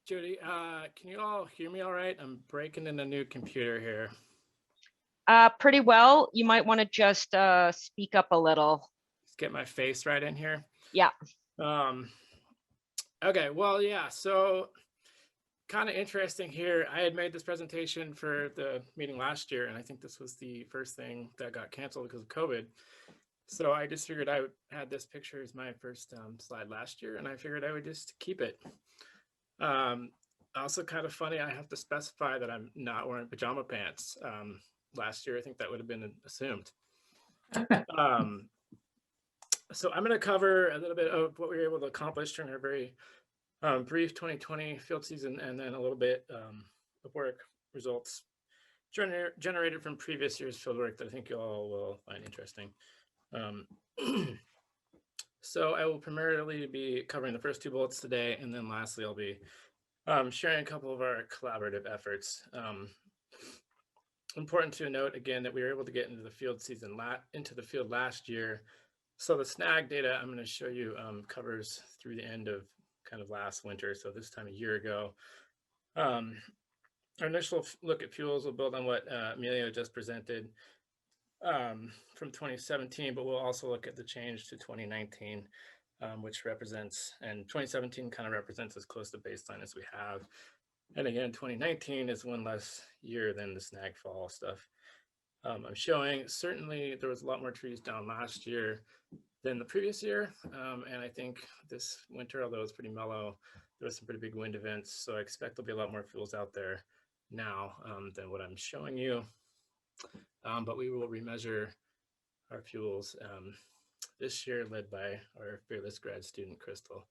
Jody, can you all hear me all right? I'm breaking in a new computer here. Pretty well. You might want to just speak up a little. Let's get my face right in here. Yeah. Um, okay, well, yeah, so kind of interesting here. I had made this presentation for the meeting last year, and I think this was the first thing that got canceled because of COVID. So I just figured I would had this picture as my first slide last year, and I figured I would just keep it. Also kind of funny, I have to specify that I'm not wearing pajama pants. Last year, I think that would have been assumed. Um, so I'm going to cover a little bit of what we were able to accomplish during our very brief 2020 field season, and then a little bit of work results generated from previous year's fieldwork that I think you all will find interesting. So I will primarily be covering the first two bullets today, and then lastly, I'll be sharing a couple of our collaborative efforts. Important to note again that we were able to get into the field season into the field last year. So the Snag data I'm going to show you covers through the end of kind of last winter. So this time a year ago. Our initial look at fuels will build on what Emilio just presented from 2017, but we'll also look at the change to 2019, which represents, and 2017 kind of represents as close to baseline as we have. And again, 2019 is one less year than the Snag fall stuff. I'm showing certainly there was a lot more trees down last year than the previous year. And I think this winter, although it's pretty mellow, there was some pretty big wind events. So I expect there'll be a lot more fuels out there now than what I'm showing you. But we will remeasure our fuels this year, led by our fearless grad student, Crystal.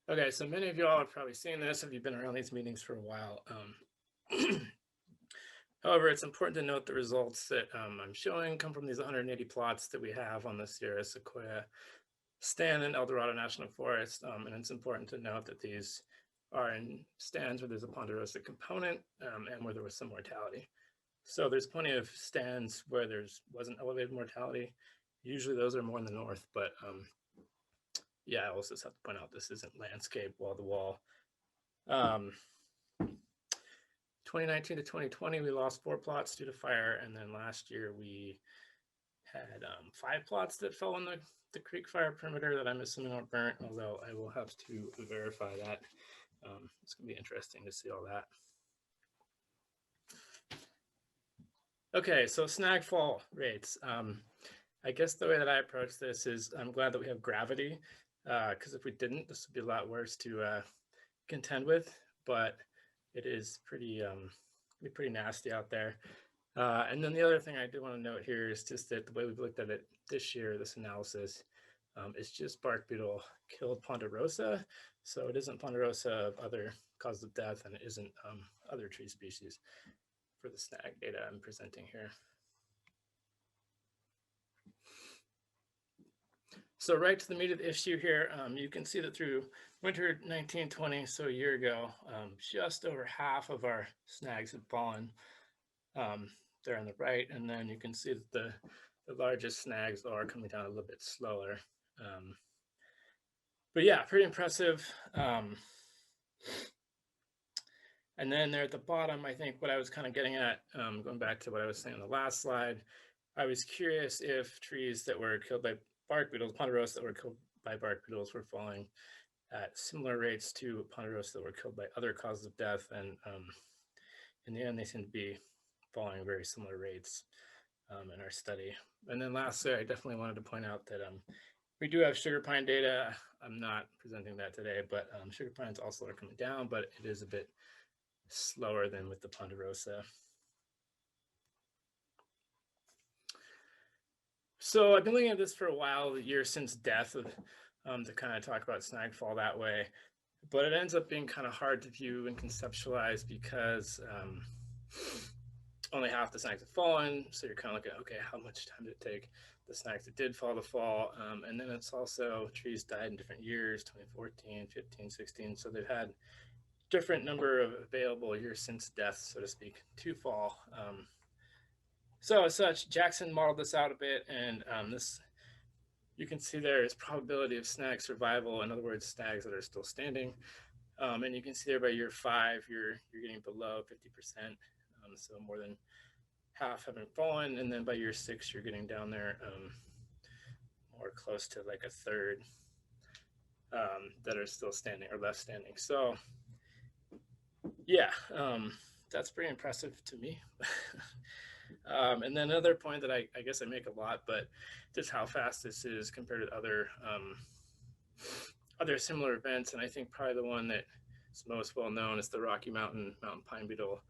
Okay, so many of you all have probably seen this if you've been around these meetings for a while. However, it's important to note the results that I'm showing come from these 180 plots that we have on the Sierra Sequoia stand in El Dorado National Forest. And it's important to note that these are in stands where there's a ponderosa component and where there was some mortality. So there's plenty of stands where there wasn't elevated mortality. Usually those are more in the north, but yeah, I also just have to point out this isn't landscape wall to wall. 2019 to 2020, we lost 4 plots due to fire, and then last year we had 5 plots that fell on the creek fire perimeter that I'm assuming aren't burnt, although I will have to verify that. It's going to be interesting to see all that. Okay, so snag fall rates. I guess the way that I approach this is I'm glad that we have gravity, because if we didn't, this would be a lot worse to contend with, but it is pretty nasty out there. And then the other thing I do want to note here is just that the way we've looked at it this year, this analysis, is just bark beetle killed ponderosa. So it isn't ponderosa of other causes of death, and it isn't other tree species for the snag data I'm presenting here. So right to the meat of the issue here, you can see that through winter 1920, so a year ago, just over half of our snags had fallen there on the right. And then you can see that the largest snags are coming down a little bit slower. But yeah, pretty impressive. And then there at the bottom, I think what I was kind of getting at, going back to what I was saying on the last slide, I was curious if trees that were killed by bark beetles, ponderosa that were killed by bark beetles were falling at similar rates to ponderosa that were killed by other causes of death. And in the end, they seem to be falling at very similar rates in our study. And then lastly, I definitely wanted to point out that we do have sugar pine data. I'm not presenting that today, but sugar pines also are coming down, but it is a bit slower than with the ponderosa. So I've been looking at this for a while, the year since death, to kind of talk about snagfall that way, but it ends up being kind of hard to view and conceptualize because only half the snags have fallen. So you're kind of looking at, okay, how much time did it take the snags that did fall to fall? And then it's also trees died in different years, 2014, 15, 16. So they've had different number of available years since death, so to speak, to fall. So as such, Jackson modeled this out a bit, and this you can see there is probability of snag survival. In other words, snags that are still standing. And you can see there by year 5, you're getting below 50%. So more than half haven't fallen. And then by year 6, you're getting down there more close to like a third that are still standing or left standing. So yeah, that's pretty impressive to me. And then another point that I guess I make a lot, but just how fast this is compared to other similar events. And I think probably the one that is most well known is the Rocky Mountain pine beetle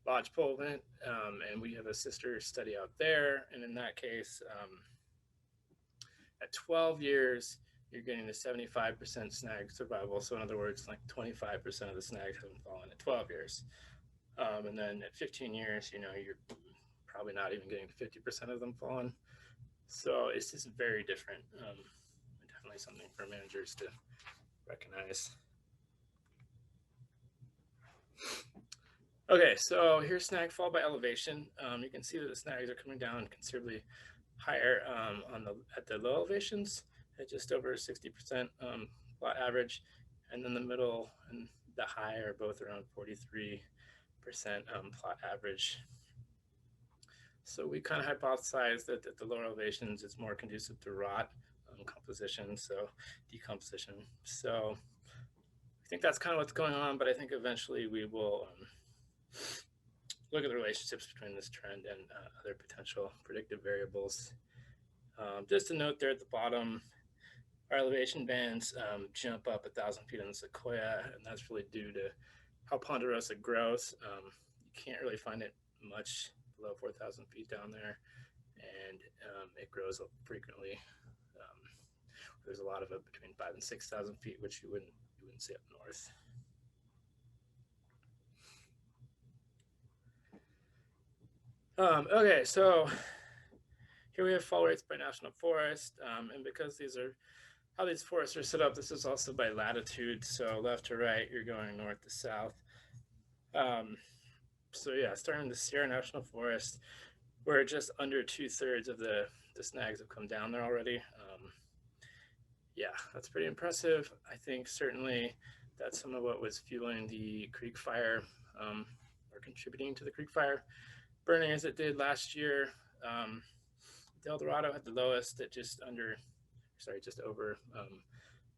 lodgepole event. And we have a sister study out there. And in that case, at 12 years, you're getting a 75% snag survival. So in other words, like 25% of the snags haven't fallen at 12 years. And then at 15 years, you're probably not even getting to 50% of them fallen. So it's just very different. Definitely something for managers to recognize. Okay, so here's snag fall by elevation. You can see that the snags are coming down considerably higher at the low elevations at just over 60% plot average, and then the middle and the high are both around 43% plot average. So we kind of hypothesized that at the lower elevations it's more conducive to rot composition, so decomposition. So I think that's kind of what's going on, but I think eventually we will look at the relationships between this trend and other potential predictive variables. Just a note there at the bottom, our elevation bands jump up 1,000 feet on the sequoia, and that's really due to how ponderosa grows. You can't really find it much below 4,000 feet down there, and it grows up frequently. There's a lot of it between 5,000 and 6,000 feet, which you wouldn't see up north. Okay, so here we have fall rates by national forest, and because these are how these forests are set up, this is also by latitude. So left to right, you're going north to south. So yeah, starting the Sierra National Forest, we're just under 2/3 of the snags have come down there already. Yeah, that's pretty impressive. I think certainly that's some of what was fueling the creek fire or contributing to the creek fire burning as it did last year. El Dorado had the lowest at just over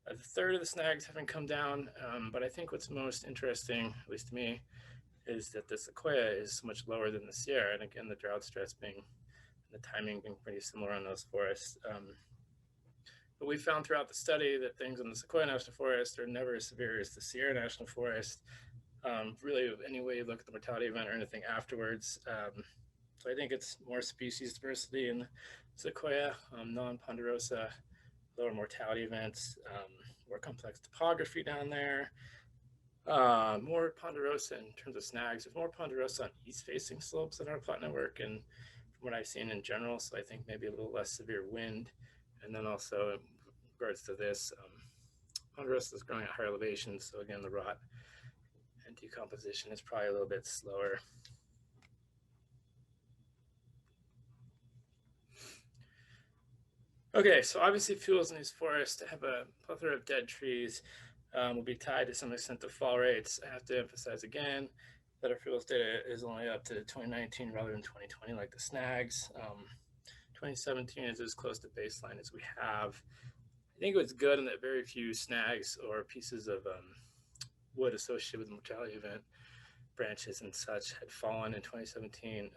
a third of the snags having come down. But I think what's most interesting, at least to me, is that the sequoia is so much lower than the Sierra. And again, the drought stress being, the timing being pretty similar on those forests. But we found throughout the study that things in the Sequoia National Forest are never as severe as the Sierra National Forest. Really, any way you look at the mortality event or anything afterwards. So I think it's more species diversity in the Sequoia, non-ponderosa, lower mortality events, more complex topography down there, more ponderosa in terms of snags. There's more ponderosa on east-facing slopes in our plot network, and from what I've seen in general, so I think maybe a little less severe wind. And then also in regards to this, ponderosa is growing at higher elevations, so again, the rot and decomposition is probably a little bit slower. Okay, so obviously fuels in these forests have a plethora of dead trees will be tied to some extent to fall rates. I have to emphasize again that our fuels data is only up to 2019 rather than 2020 like the snags. 2017 is as close to baseline as we have. I think it was good in that very few snags or pieces of wood associated with the mortality event, branches and such, had fallen in 2017.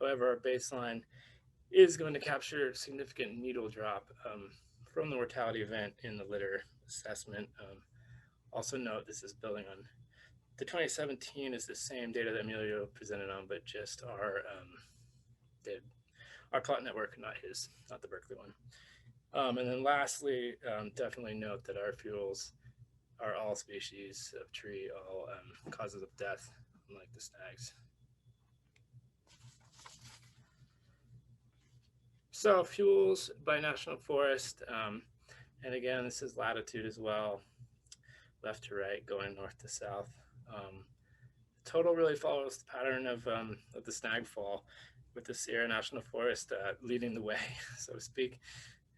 However, our baseline is going to capture significant needle drop from the mortality event in the litter assessment. Also note this is building on the 2017 is the same data that Emilio presented on, but just our plot network, not the Berkeley one. And then lastly, definitely note that our fuels are all species of tree, all causes of death, unlike the snags. So fuels by national forest, and again, this is latitude as well, left to right, going north to south. Total really follows the pattern of the snag fall, with the Sierra National Forest leading the way, so to speak.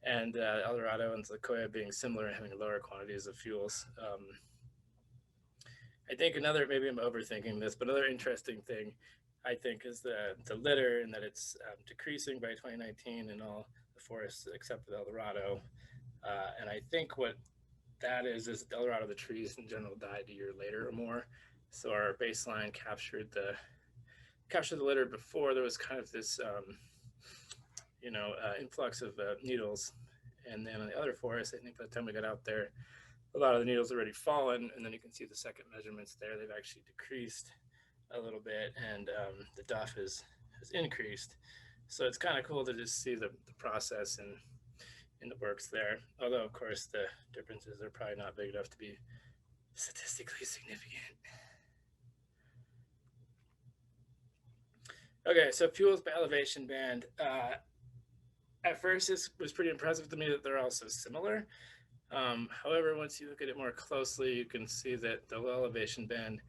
and El Dorado and Sequoia being similar and having lower quantities of fuels. I think another, maybe I'm overthinking this, but another interesting thing I think is the litter, and that it's decreasing by 2019 in all the forests except for El Dorado. And I think what that is El Dorado, the trees in general died a year later or more. So our baseline captured the litter before there was kind of this influx of needles. And then on the other forests, I think by the time we got out there, a lot of the needles already fallen. And then you can see the second measurements there; they've actually decreased a little bit, and the duff has increased. So it's kind of cool to just see the process and in the works there. Although, of course, the differences are probably not big enough to be statistically significant. Okay, so fuels by elevation band. At first, this was pretty impressive to me that they're all so similar. However, once you look at it more closely, you can see that the low elevation band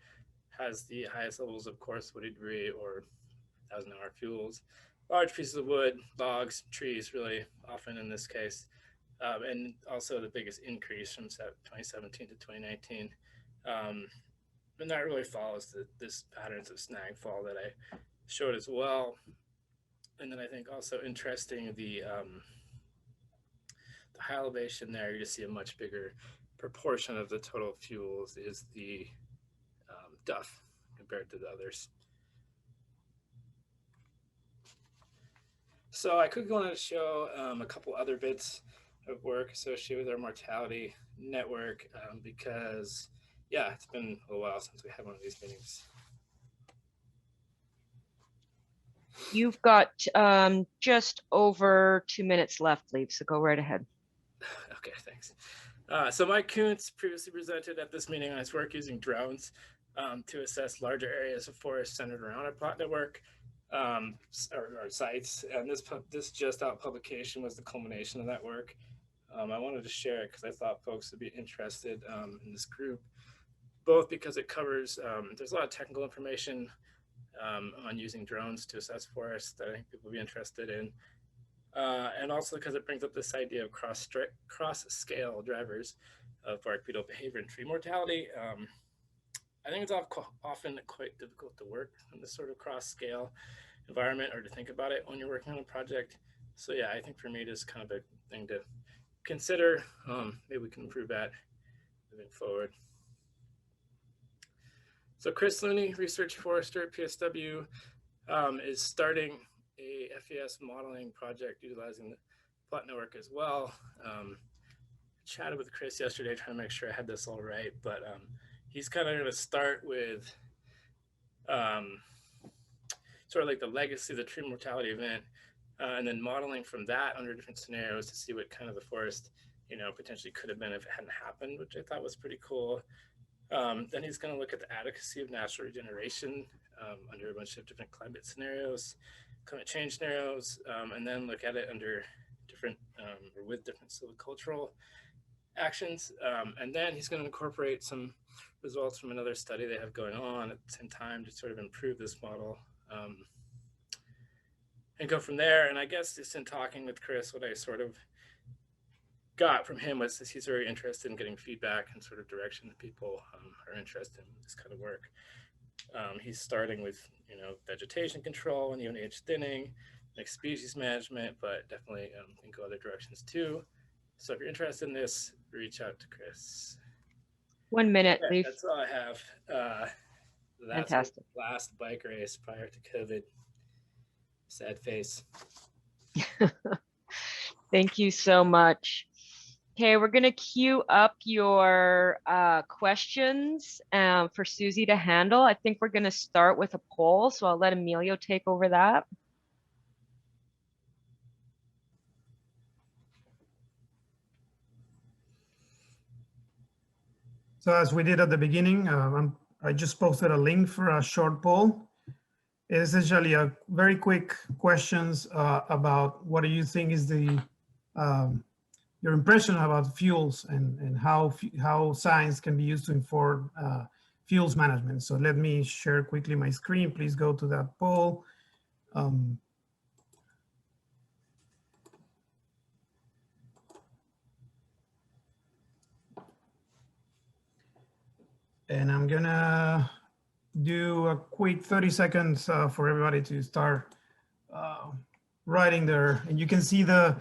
has the highest levels of coarse woody debris, or 1,000-hour fuels, large pieces of wood, logs, trees, really often in this case, and also the biggest increase from 2017 to 2019. And that really follows this patterns of snag fall that I showed as well. And then I think also interesting, the high elevation there, you just see a much bigger proportion of the total fuels is the duff compared to the others. So I quickly wanted to show a couple other bits of work associated with our mortality network, because, yeah, it's been a while since we had one of these meetings. You've got just over 2 minutes left, Leif, so go right ahead. Okay, thanks. So Mike Kuntz previously presented at this meeting on his work using drones to assess larger areas of forest centered around our plot network, or sites. And this just out publication was the culmination of that work. I wanted to share it because I thought folks would be interested in this group, both because it covers, there's a lot of technical information on using drones to assess forests that I think people will be interested in. And also because it brings up this idea of cross-scale drivers of bark beetle behavior and tree mortality. I think it's often quite difficult to work in this sort of cross-scale environment, or to think about it when you're working on a project. So yeah, I think for me it is kind of a thing to consider. Maybe we can improve that moving forward. So Chris Looney, research forester at PSW, is starting a FES modeling project utilizing the plot network as well. Chatted with Chris yesterday trying to make sure I had this all right, but he's kind of going to start with sort of like the legacy of the tree mortality event, and then modeling from that under different scenarios to see what kind of the forest, potentially could have been if it hadn't happened, which I thought was pretty cool. Then he's going to look at the adequacy of natural regeneration under a bunch of different climate change scenarios, and then look at it under different or with different silvicultural actions. And then he's going to incorporate some results from another study they have going on at the same time to sort of improve this model, and go from there. And I guess just in talking with Chris, what I sort of got from him was he's very interested in getting feedback and sort of direction that people are interested in this kind of work. He's starting with vegetation control and even age thinning, mixed species management, but definitely can go other directions too. So if you're interested in this, reach out to Chris. 1 minute, Okay, Leif. that's all I have. That's Fantastic. the last bike race prior to COVID. Sad face. Thank you so much. Okay, we're going to queue up your questions for Susie to handle. I think we're going to start with a poll, so I'll let Emilio take over that. So as we did at the beginning, I just posted a link for a short poll. It's essentially a very quick questions about what do you think is the your impression about fuels and how science can be used to inform fuels management. So let me share quickly my screen. Please go to that poll. And I'm gonna do a quick 30 seconds for everybody to start writing there. And you can see the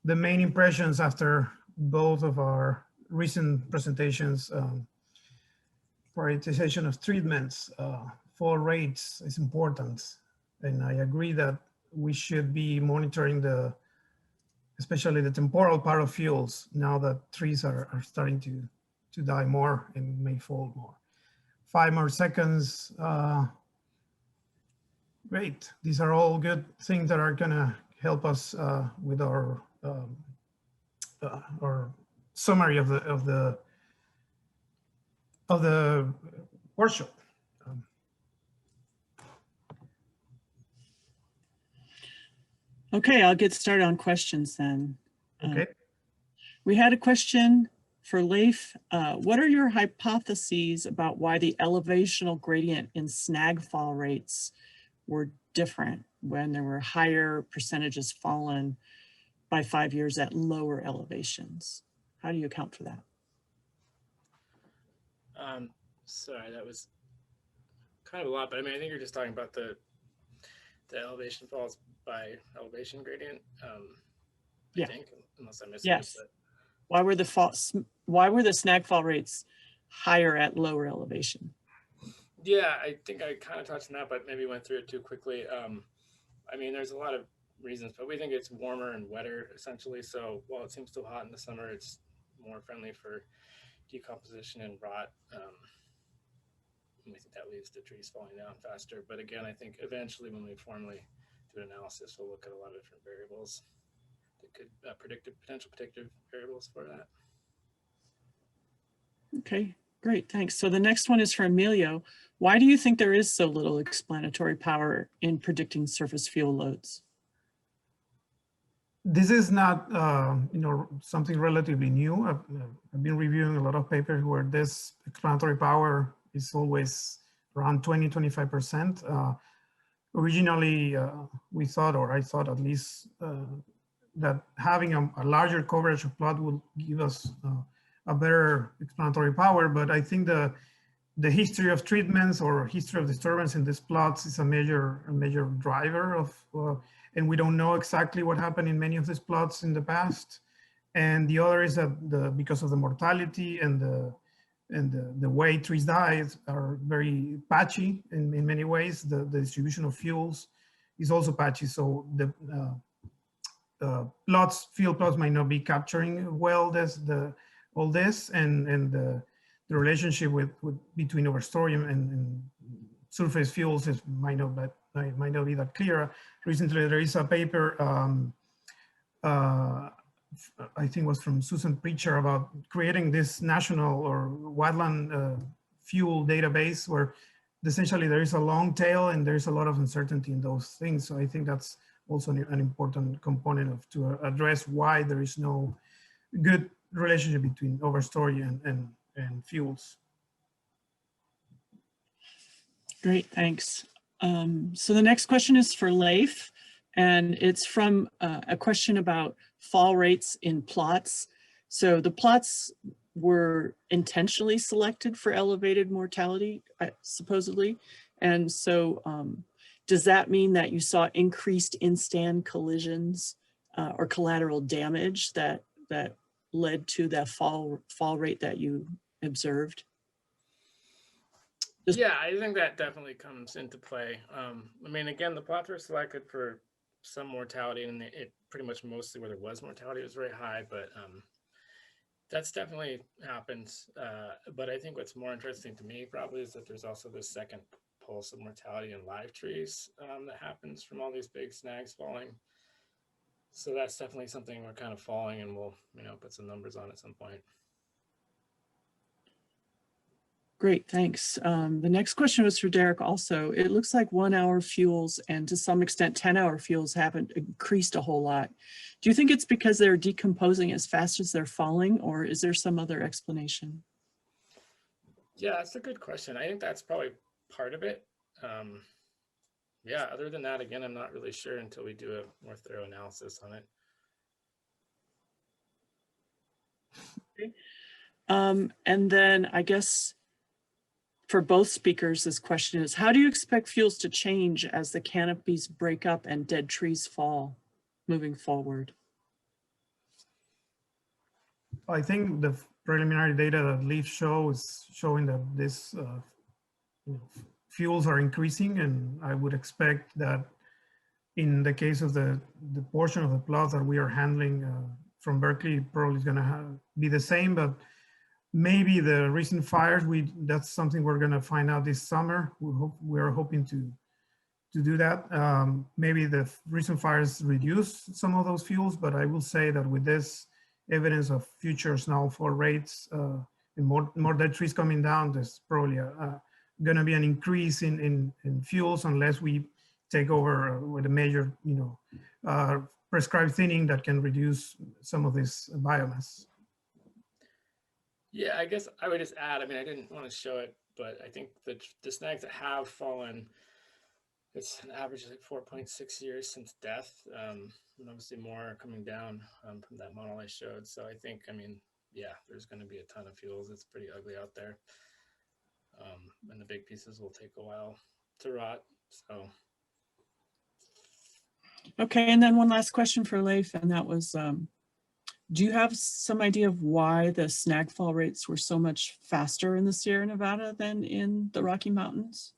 main impressions after both of our recent presentations. Prioritization of treatments, fall rates is important. And I agree that we should be monitoring especially the temporal part of fuels now that trees are starting to die more and may fall more. 5 more seconds. Great. These are all good things that are gonna help us with our summary of the workshop. Okay, I'll get started on questions then. Okay. We had a question for Leif. What are your hypotheses about why the elevational gradient in snag fall rates were different when there were higher percentages fallen by 5 years at lower elevations? How do you account for that? Sorry, that was kind of a lot, but I mean, I think you're just talking about the elevation falls by elevation gradient. Yeah. I think, unless I missed Yes. it. But Why were the snag fall rates higher at lower elevation? yeah, I think I kind of touched on that, but maybe went through it too quickly. I mean, there's a lot of reasons, but we think it's warmer and wetter essentially. So while it seems still hot in the summer, it's more friendly for decomposition and rot. And we think that leads to trees falling down faster. But again, I think eventually when we formally do an analysis, we'll look at a lot of different variables that could potential predictive variables for that. Okay, great, thanks. So the next one is for Emilio. Why do you think there is so little explanatory power in predicting surface fuel loads? This is not, something relatively new. I've been reviewing a lot of papers where this explanatory power is always around 20–25%. Originally, we thought, or I thought at least, that having a larger coverage of plot will give us a better explanatory power. But I think the history of treatments or history of disturbance in these plots is a major driver of, and we don't know exactly what happened in many of these plots in the past. And the other is that because of the mortality and the way trees die are very patchy in many ways. The distribution of fuels is also patchy. So the field plots might not be capturing well all this, and the relationship between overstory and surface fuels might not be that clear. Recently, there is a paper, I think it was from Susan Preacher, about creating this national or wildland fuel database where essentially there is a long tail and there's a lot of uncertainty in those things. So I think that's also an important component to address why there is no good relationship between overstory and fuels. Great, thanks. So the next question is for Leif, and it's from a question about fall rates in plots. So the plots were intentionally selected for elevated mortality, supposedly. And so does that mean that you saw increased in-stand collisions or collateral damage that led to that fall rate that you observed? Yeah, I think that definitely comes into play. I mean, again, the plots were selected for some mortality, and it pretty much mostly where there was mortality was very high, but that's definitely happens. But I think what's more interesting to me probably is that there's also this second pulse of mortality in live trees that happens from all these big snags falling. So that's definitely something we're kind of following, and we'll put some numbers on at some point. Great, thanks. The next question was for Derek also. It looks like 1 hour fuels and to some extent 10-hour fuels haven't increased a whole lot. Do you think it's because they're decomposing as fast as they're falling, or is there some other explanation? Yeah, that's a good question. I think that's probably part of it. Yeah, other than that, again, I'm not really sure until we do a more thorough analysis on it. Okay. And then I guess for both speakers, this question is, how do you expect fuels to change as the canopies break up and dead trees fall moving forward? I think the preliminary data that Leif shows showing that this fuels are increasing, and I would expect that in the case of the portion of the plots that we are handling from Berkeley, probably is going to be the same, but maybe the recent fires, that's something we're going to find out this summer. We are hoping to do that. Maybe the recent fires reduce some of those fuels, but I will say that with this evidence of future snowfall rates and more dead trees coming down, there's probably going to be an increase in fuels unless we take over with a major, prescribed thinning that can reduce some of this biomass. Yeah, I guess I would just add, I mean, I didn't want to show it, but I think that the snags that have fallen, it's an average of like 4.6 years since death. And obviously more coming down from that model I showed. So I think, I mean, yeah, there's going to be a ton of fuels. It's pretty ugly out there. And the big pieces will take a while to rot. So. Okay, and then one last question for Leif, and that was, do you have some idea of why the snag fall rates were so much faster in the Sierra Nevada than in the Rocky Mountains?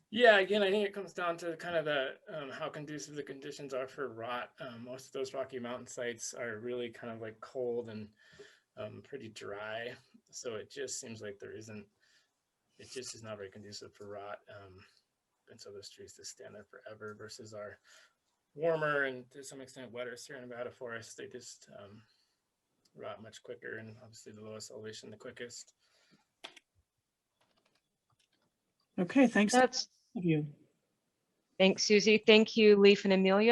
Yeah, again, I think it comes down to kind of the how conducive the conditions are for rot. Most of those Rocky Mountain sites are really kind of like cold and pretty dry. So it just seems like it just is not very conducive for rot. And so those trees just stand there forever versus our warmer and to some extent wetter Sierra Nevada forests. They just rot much quicker, and obviously the lowest elevation the quickest. Okay, thanks. That's Of you. Thanks, Susie. Thank you, Leif and Amelia.